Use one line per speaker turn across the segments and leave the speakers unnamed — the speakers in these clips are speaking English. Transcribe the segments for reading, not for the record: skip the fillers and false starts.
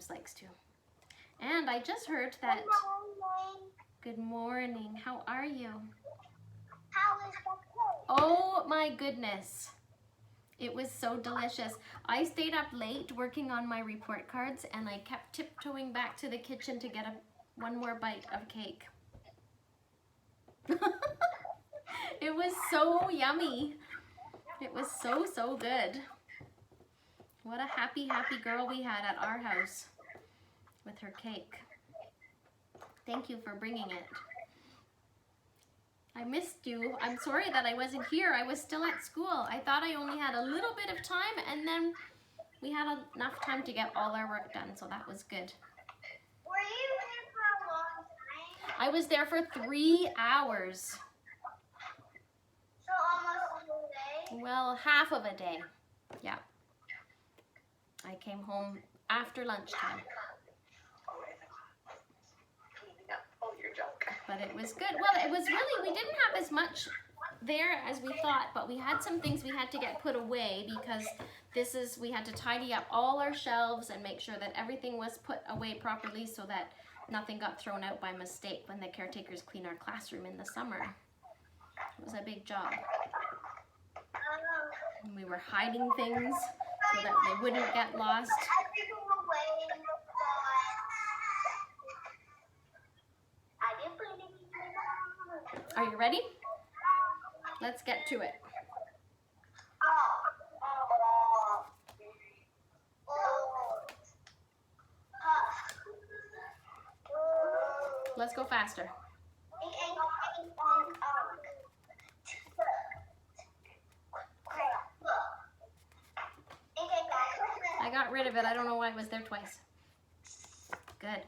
Marcus likes to. And I just heard that... Good morning. How are you?
How is the cake?
Oh my goodness. It was so delicious. I stayed up late working on my report cards and I kept tiptoeing back to the kitchen to get one more bite of cake. It was so yummy. It was so, so good. What a happy, happy girl we had at our house with her cake. Thank you for bringing it. I missed you. I'm sorry that I wasn't here. I was still at school. I thought I only had a little bit of time and then we had enough time to get all our work done, so that was good.
Were you here for a long time?
I was there for 3 hours.
So almost the whole day?
Well, half of a day. Yeah. I came home after lunchtime. But it was good. Well, it was really, we didn't have as much there as we thought, but we had some things we had to get put away because we had to tidy up all our shelves and make sure that everything was put away properly so that nothing got thrown out by mistake when the caretakers clean our classroom in the summer. It was a big job. And we were hiding things so that they wouldn't get lost. Are you ready? Let's get to it. Let's go faster. I got rid of it. I don't know why it was there twice. Good.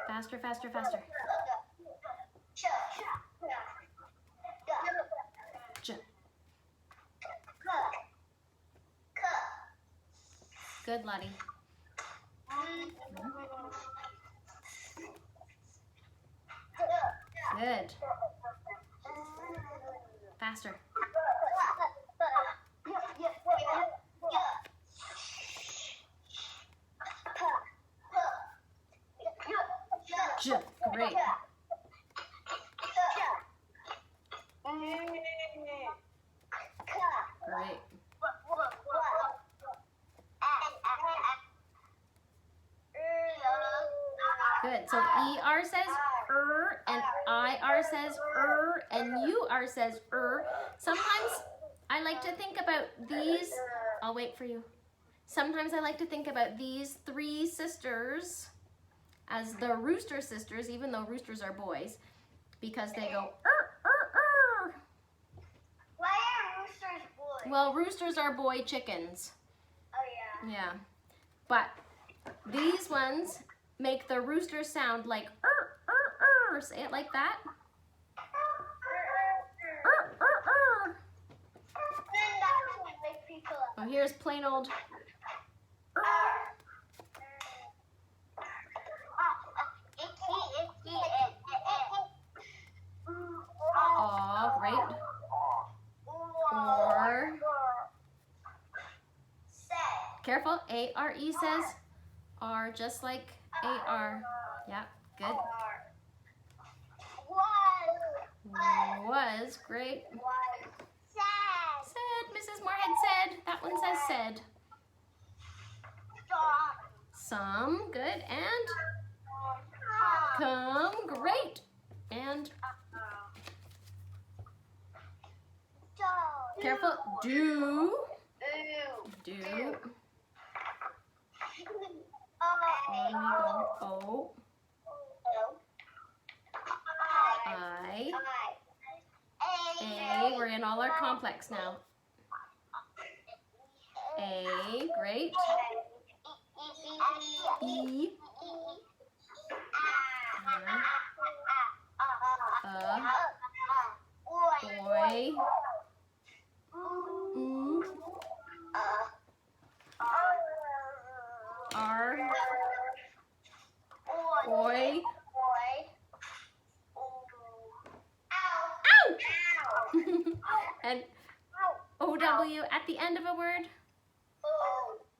Faster, faster, faster. J. Good, Lottie. Good. Faster. J. Great. Great. Good. So ER says and IR says and UR says Sometimes I like to think about these. I'll wait for you. Sometimes I like to think about these 3 sisters as the rooster sisters, even though roosters are boys, because they go
Why are roosters boys?
Well, roosters are boy chickens.
Oh yeah.
Yeah. But these ones make the rooster sound like Say it like that. Oh, here's plain old. Aw, great. Or. Careful. A-R-E says R, just like A-R. Yeah, good. Was great. Said. Mrs. Moorhead said. That one says said. Some. Good. And come. Great. And careful. Do. Do. On we go. O. I. A. We're in all our complex now. A. Great. E. Boy. Ooh. R. Boy. And O-W at the end of a word?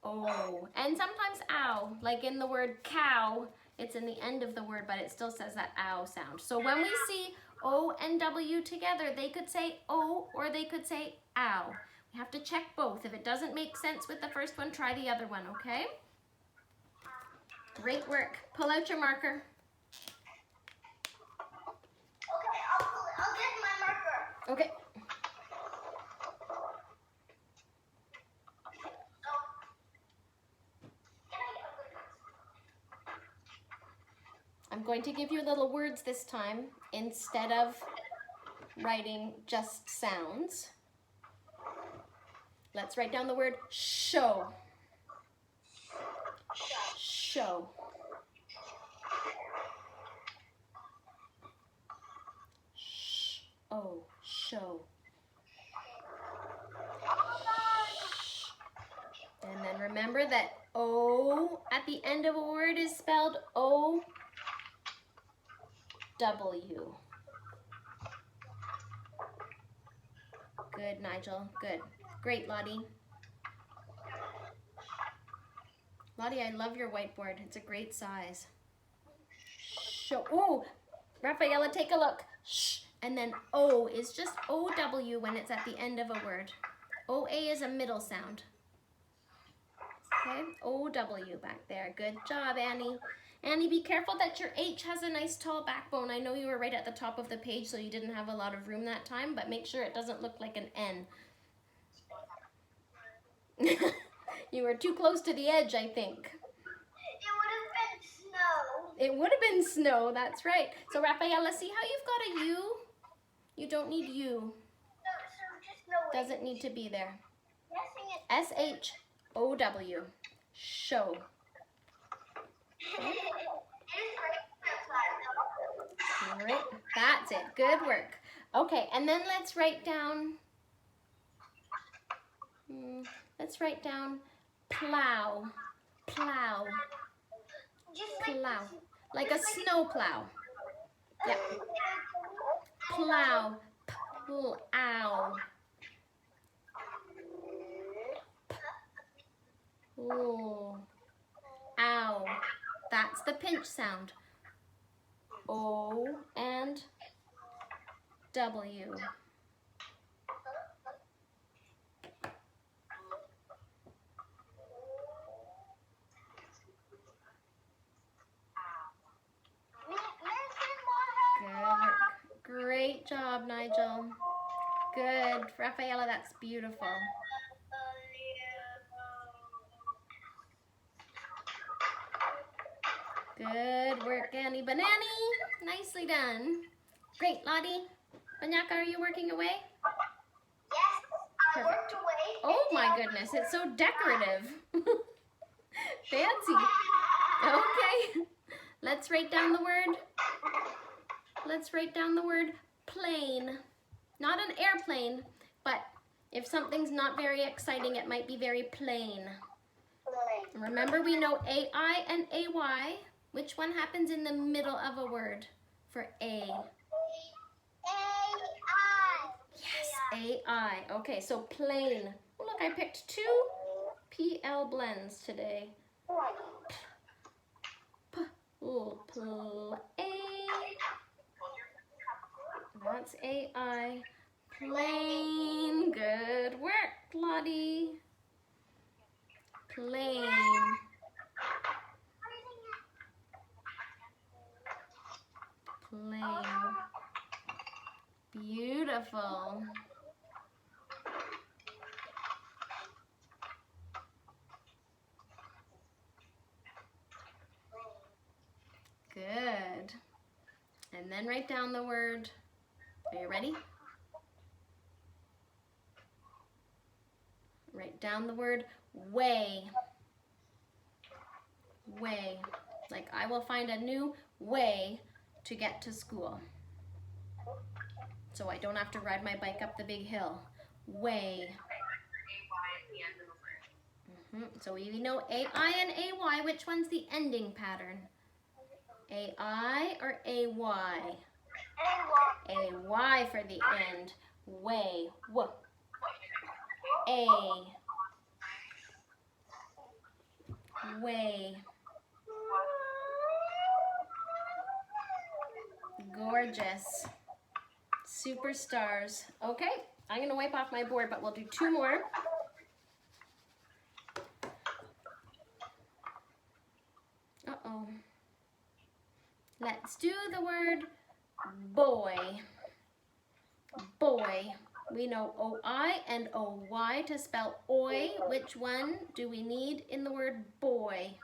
Oh. And sometimes ow, like in the word cow, it's in the end of the word, but it still says that ow sound. So when we see O and W together, they could say O or they could say ow. We have to check both. If it doesn't make sense with the first one, try the other one, okay? Great work. Pull out your marker.
Okay, I'll get my marker.
Okay. I'm going to give you little words this time instead of writing just sounds. Let's write down the word show. Show. Oh, show. And then remember that O at the end of a word is spelled O-W. Good, Nigel. Good. Great, Lottie. Lottie, I love your whiteboard. It's a great size. Show. Oh, Rafaela, take a look. Shh. And then O is just O-W when it's at the end of a word. O-A is a middle sound. Okay, O-W back there. Good job, Annie. Annie, be careful that your H has a nice tall backbone. I know you were right at the top of the page, so you didn't have a lot of room that time, but make sure it doesn't look like an N. You were too close to the edge, I think.
It would have been snow.
It would have been snow, that's right. So Rafaela, see how you've got a U? You don't need U.
So just no way.
Doesn't need to be there.
Guessing it.
S-H-O-W. Show.
It is right outside though.
Great. That's it. Good work. Okay, and then let's write down plow. Plow.
Just
Plow. Like a snow plow. Yep. Plow. Plow. Ooh. Ow. That's the pinch sound. O and W. Good work. Great job, Nigel. Good. Rafaela, that's beautiful. Good work, Annie Banani. Nicely done. Great, Lottie. Banyaka, are you working away?
Yes, I
Perfect.
worked away.
Oh my goodness, it's so decorative. Fancy. Okay. Let's write down the word. Let's write down the word plane. Not an airplane, but if something's not very exciting, it might be very plain. Remember, we know AI and AY. Which one happens in the middle of a word for A? Yes, AI. Okay, so plain. Oh, look, I picked 2 PL blends today. That's AI. Plain. Good work, Lottie. Plain. Plain. Beautiful. Good. And then write down the word. Are you ready? Write down the word way. Way. Like, I will find a new way to get to school, so I don't have to ride my bike up the big hill. Way. So we know AI and AY. Which one's the ending pattern? AI or AY? AY for the end. way, w. A, way. Gorgeous. Superstars. Okay, I'm gonna wipe off my board, but we'll do two more. Uh-oh. Let's do the word boy. Boy. We know O-I and O-Y to spell oi. Which one do we need in the word boy?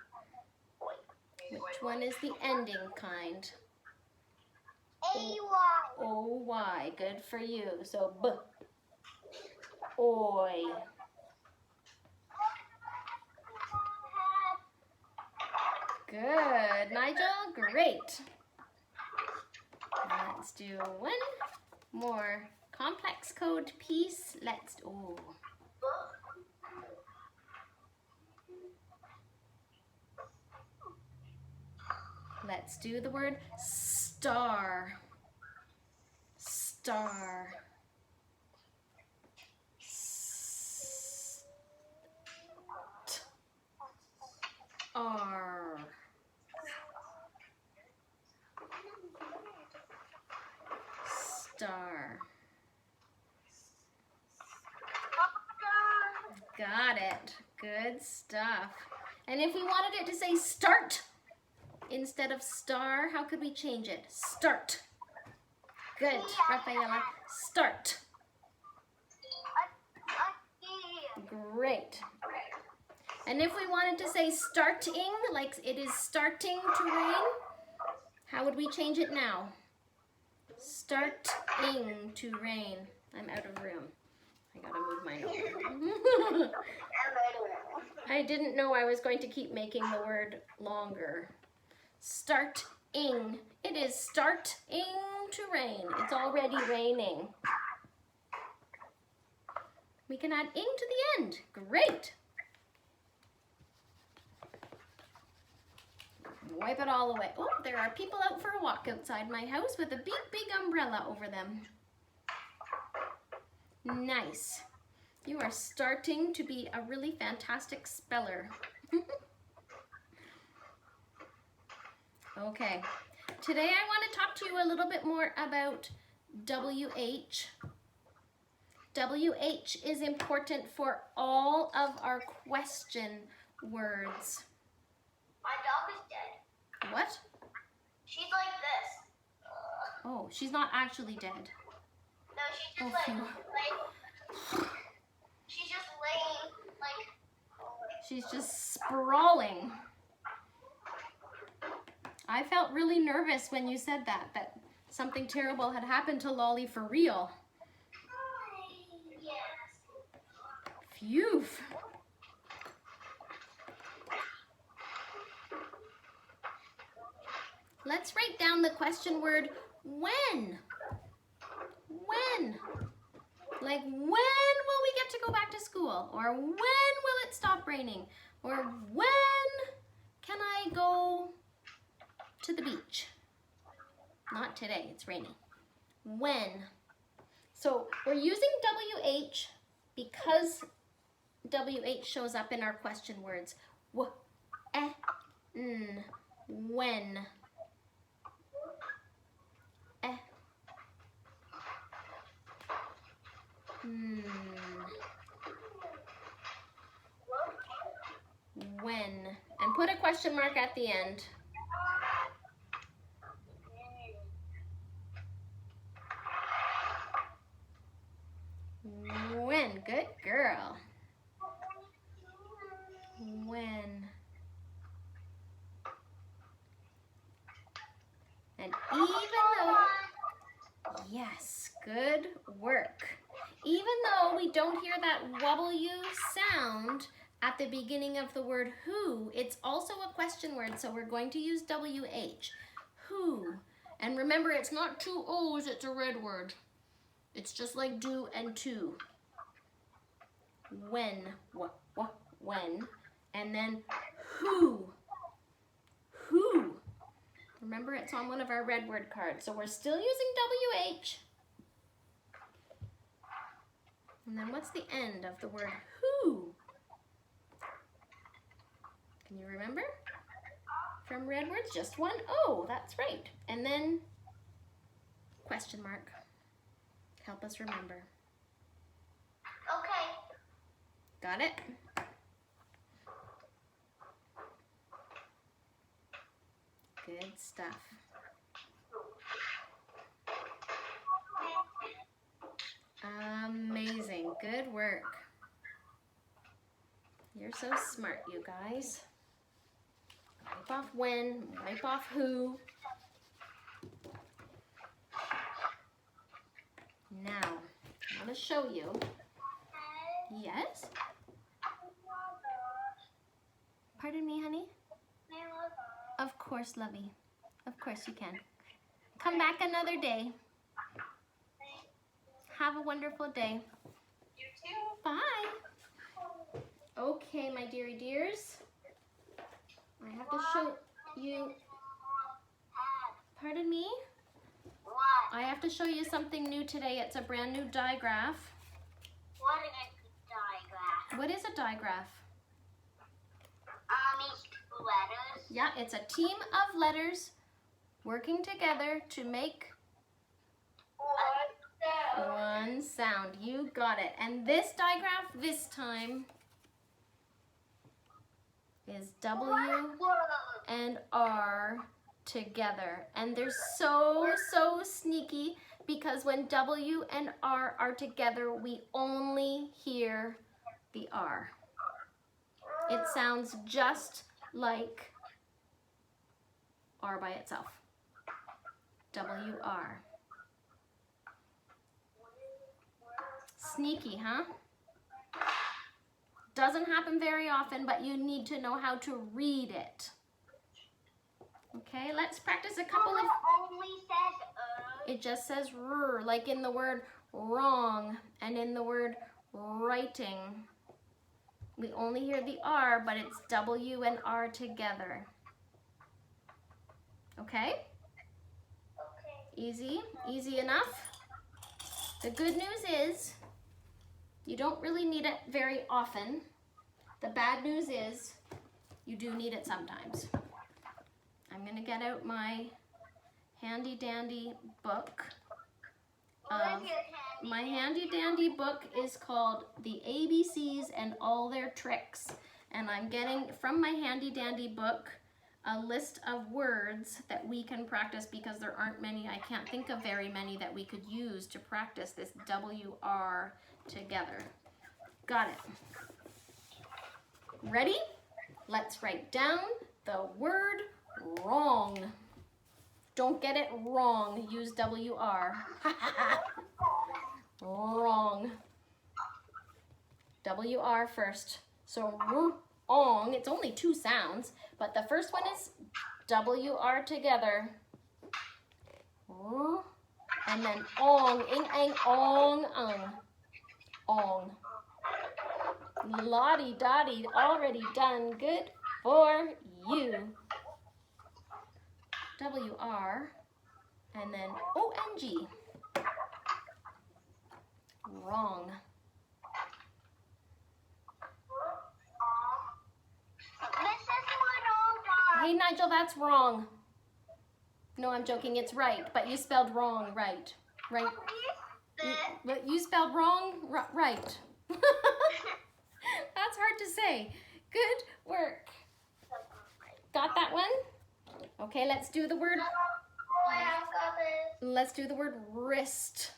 Which one is the ending kind?
A-Y.
O-Y. Good for you. So B. Oi. Good. Nigel, great. Let's do one more complex code piece. Let's do the word star. Star. R. Star. Got it. Good stuff. And if we wanted it to say start instead of star, how could we change it? Start. Good, Rafaela. Start. Great. And if we wanted to say starting, like it is starting to rain, how would we change it now? Starting to rain. I'm out of room. I gotta move mine over. I didn't know I was going to keep making the word longer. Starting. It is starting to rain. It's already raining. We can add ing to the end. Great. Wipe it all away. Oh, there are people out for a walk outside my house with a big, big umbrella over them. Nice. You are starting to be a really fantastic speller. Okay. Today I want to talk to you a little bit more about WH. WH is important for all of our question words.
My dog is dead.
What?
She's like this.
Oh, she's not actually dead.
No, she's just
Oh, phew.
she's just laying like.
She's just sprawling. I felt really nervous when you said that something terrible had happened to Lolly for real.
Yes.
Phew. Let's write down the question word when. When. Like, when will we get to go back to school? Or when will it stop raining? Or when can I go to the beach? Not today, it's raining. When. So we're using WH because WH shows up in our question words. When. When. And put a question mark at the end. When. Good girl. When. And even though, yes, good work. Even though we don't hear that W sound at the beginning of the word who, it's also a question word, so we're going to use WH. Who. And remember, it's not two O's, it's a red word. It's just like do and to. When. When. And then who. Who. Remember, it's on one of our red word cards. So we're still using WH. And then what's the end of the word who? Can you remember? From red words, just one O, that's right. And then question mark. Help us remember.
Okay.
Got it? Good stuff. Amazing. Good work. You're so smart, you guys. Wipe off when, wipe off who. Now, I'm going to show you. Yes? Pardon me, honey? Of course, lovey. Of course you can. Come back another day. Have a wonderful day.
You too.
Bye. Okay, my dearie dears. I have to show you. Pardon me?
What?
I have to show you something new today. It's a brand new digraph.
What is a diagram?
What is a digraph?
It's letters.
Yeah, it's a team of letters working together to make one sound. You got it. And this digraph this time is W and R together. And they're so sneaky because when W and R are together, we only hear the R. It sounds just like R by itself. W-R. Sneaky, huh? Doesn't happen very often, but you need to know how to read it. Okay, let's practice a couple of...
only says
It just says r, like in the word wrong and in the word writing. We only hear the R, but it's W and R together. Okay? Easy, easy enough. The good news is you don't really need it very often. The bad news is you do need it sometimes. I'm gonna get out my handy dandy book. My handy dandy book is called The ABCs and All Their Tricks. And I'm getting from my handy dandy book a list of words that we can practice because there aren't many. I can't think of very many that we could use to practice this W-R together. Got it. Ready? Let's write down the word wrong. Don't get it wrong. Use W-R. Wrong. W-R first. So wrong. It's only two sounds, but the first one is W-R together. And then ong, ing, ang, ong, ong. Lottie-dottie, already done. Good for you. W-R, and then O-N-G. Wrong. Hey, Nigel, that's wrong. No, I'm joking. It's right, but you spelled wrong right. Right. But you spelled wrong right. That's hard to say. Good work. Got that one? Okay, let's do the word. Let's do the word wrist.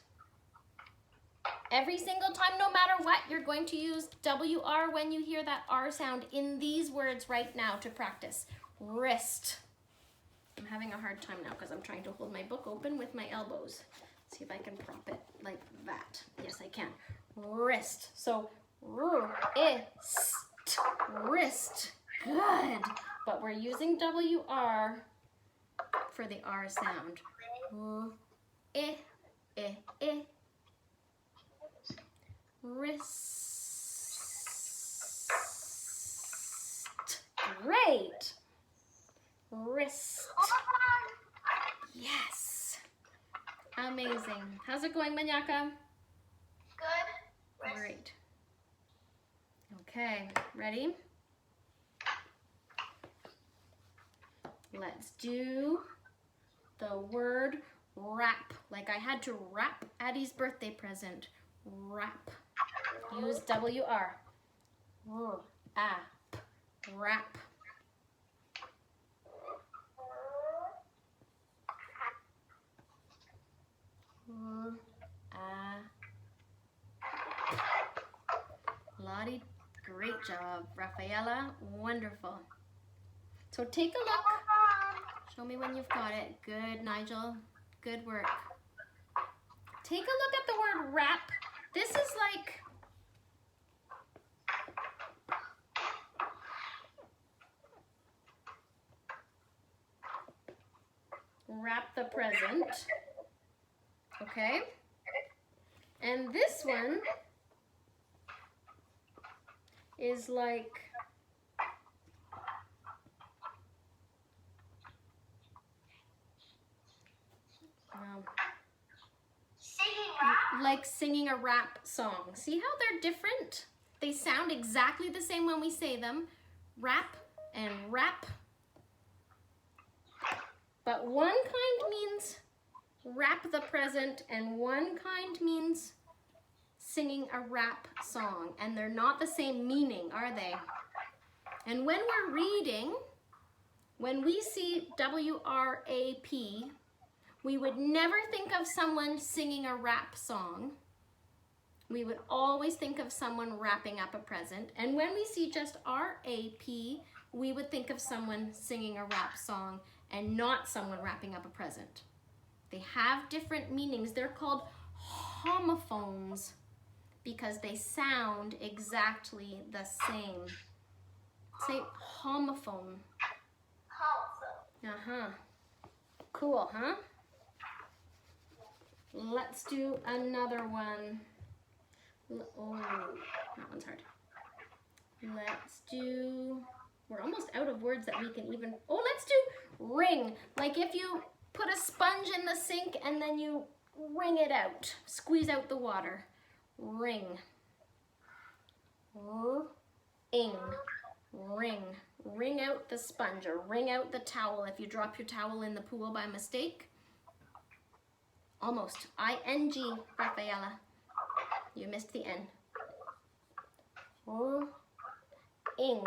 Every single time, no matter what, you're going to use W-R when you hear that R sound in these words right now to practice. Wrist. I'm having a hard time now because I'm trying to hold my book open with my elbows. See if I can prop it like that. Yes, I can. Wrist. So, wrist. Wrist. Good. But we're using W-R for the R sound. Wrist. Great. Wrist. Yes. Amazing. How's it going, Manyaka?
Good.
Great. Okay, ready? Let's do the word wrap. Like I had to wrap Addie's birthday present. Wrap. Use W-R. Wrap. Lottie, great job. Rafaela, wonderful. So take a look. Show me when you've got it. Good, Nigel. Good work. Take a look at the word wrap. This is like wrap the present. Okay? And this one is like singing a rap song. See how they're different? They sound exactly the same when we say them. Rap and rap. But one kind means wrap the present and one kind means singing a rap song. And they're not the same meaning, are they? And when we're reading, when we see W-R-A-P, we would never think of someone singing a rap song. We would always think of someone wrapping up a present. And when we see just R-A-P, we would think of someone singing a rap song and not someone wrapping up a present. They have different meanings. They're called homophones because they sound exactly the same. Say homophone. Uh-huh. Cool, huh? Let's do another one. Oh, that one's hard. Let's do, we're almost out of words that we can even, oh, let's do wring. Like if you put a sponge in the sink and then you wring it out, squeeze out the water. Wring. Ring. Wring. Wring out the sponge or wring out the towel if you drop your towel in the pool by mistake. Almost. I-N-G, Rafaela. You missed the N. Ing.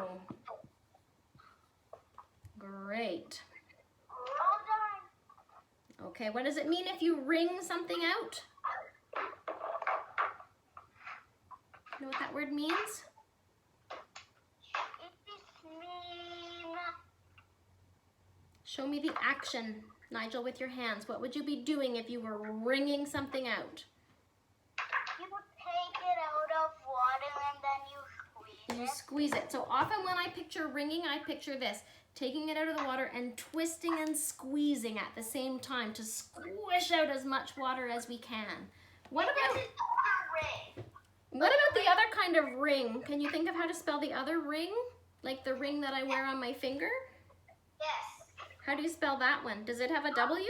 Great. Okay, what does it mean if you wring something out? You know what that word means? Show me the action, Nigel, with your hands. What would you be doing if you were wringing something out?
You would take it out of water and then you squeeze it.
You squeeze it. So often when I picture wringing, I picture this. Taking it out of the water and twisting and squeezing at the same time to squish out as much water as we can. What about the other kind of ring? Can you think of how to spell the other ring? Like the ring that I wear on my finger?
Yes.
How do you spell that one? Does it have a W?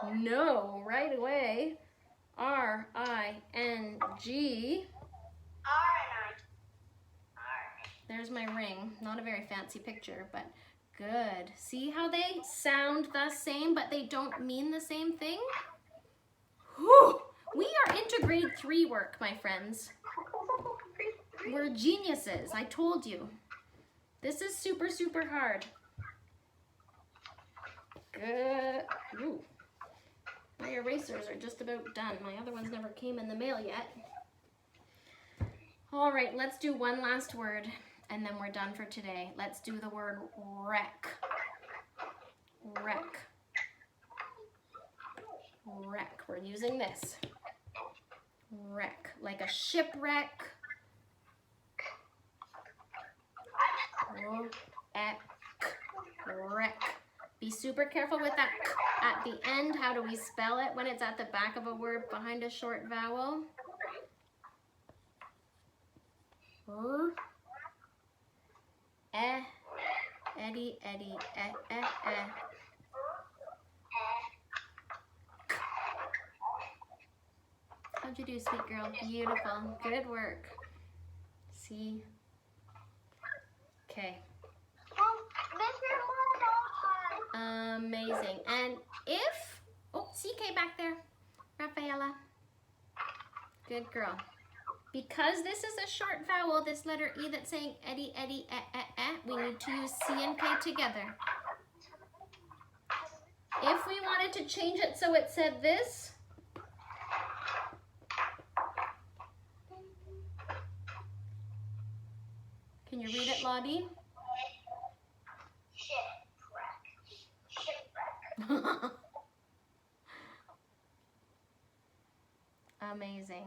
No.
No, right away. R-I-N-G. There's my ring. Not a very fancy picture, but good. See how they sound the same, but they don't mean the same thing? Whew! We are into grade 3 work, my friends. We're geniuses, I told you. This is super, super hard. Good. Ooh. My erasers are just about done. My other ones never came in the mail yet. All right, let's do one last word, and then we're done for today. Let's do the word wreck. Wreck. Wreck. We're using this. Wreck. Like a shipwreck. Wreck. Be super careful with that k at the end. How do we spell it when it's at the back of a word behind a short vowel? Eddie, Eddie, How'd you do, sweet girl? Beautiful. Good work. See? Okay.
This is my time.
Amazing. And if, oh, CK back there, Rafaela. Good girl. Because this is a short vowel, this letter E that's saying Eddie, Eddie, we need to use C and K together. If we wanted to change it so it said this, can you read it, Lottie?
Shipwreck.
Amazing.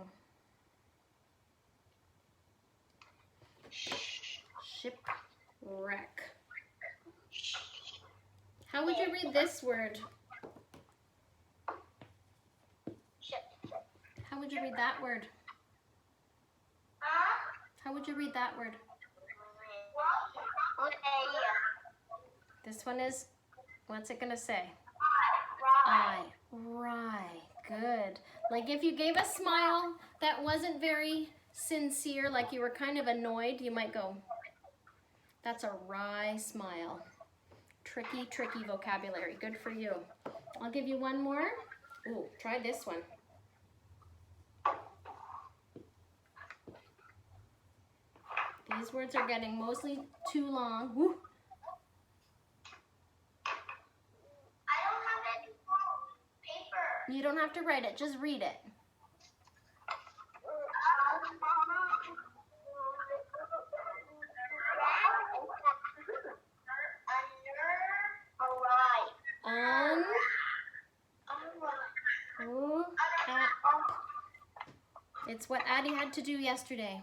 Shipwreck. How would you read this word? How would you read that word? How would you read that word? This one is, what's it gonna say? I. Right. Good. Like if you gave a smile that wasn't very sincere, like you were kind of annoyed, you might go, that's a wry smile. Tricky, tricky vocabulary. Good for you. I'll give you one more. Ooh, try this one. These words are getting mostly too long. Woo.
I don't have any paper.
You don't have to write it, just read it. It's what Addie had to do yesterday.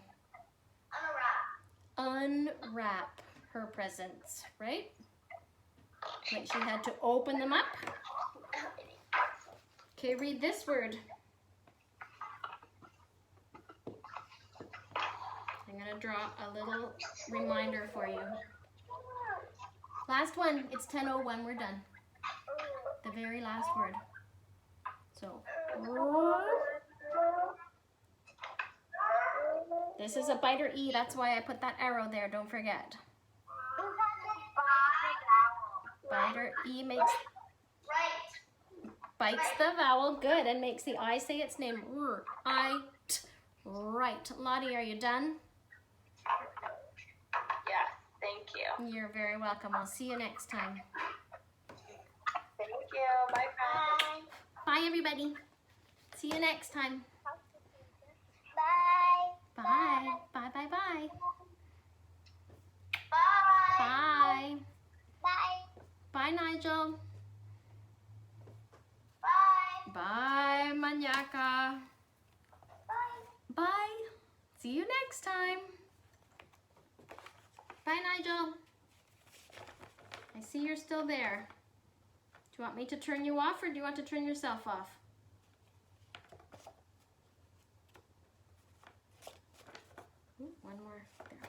Unwrap her presents, right? Like she had to open them up. Okay, read this word. I'm gonna draw a little reminder for you. Last one, it's 10:01, we're done. The very last word. So, this is a biter E, that's why I put that arrow there, don't forget. Biter E makes, bites the vowel, good, and makes the I say its name. Right. Lottie, are you done?
Yes, thank you.
You're very welcome. I'll see you next time.
Thank you. Bye, friends.
Bye, everybody. See you next time.
Bye.
Bye. Bye, bye, bye.
Bye.
Bye.
Bye.
Bye, Nigel.
Bye.
Bye, Manyaka.
Bye.
Bye. See you next time. Bye, Nigel. I see you're still there. Do you want me to turn you off or do you want to turn yourself off? Ooh, one more. There.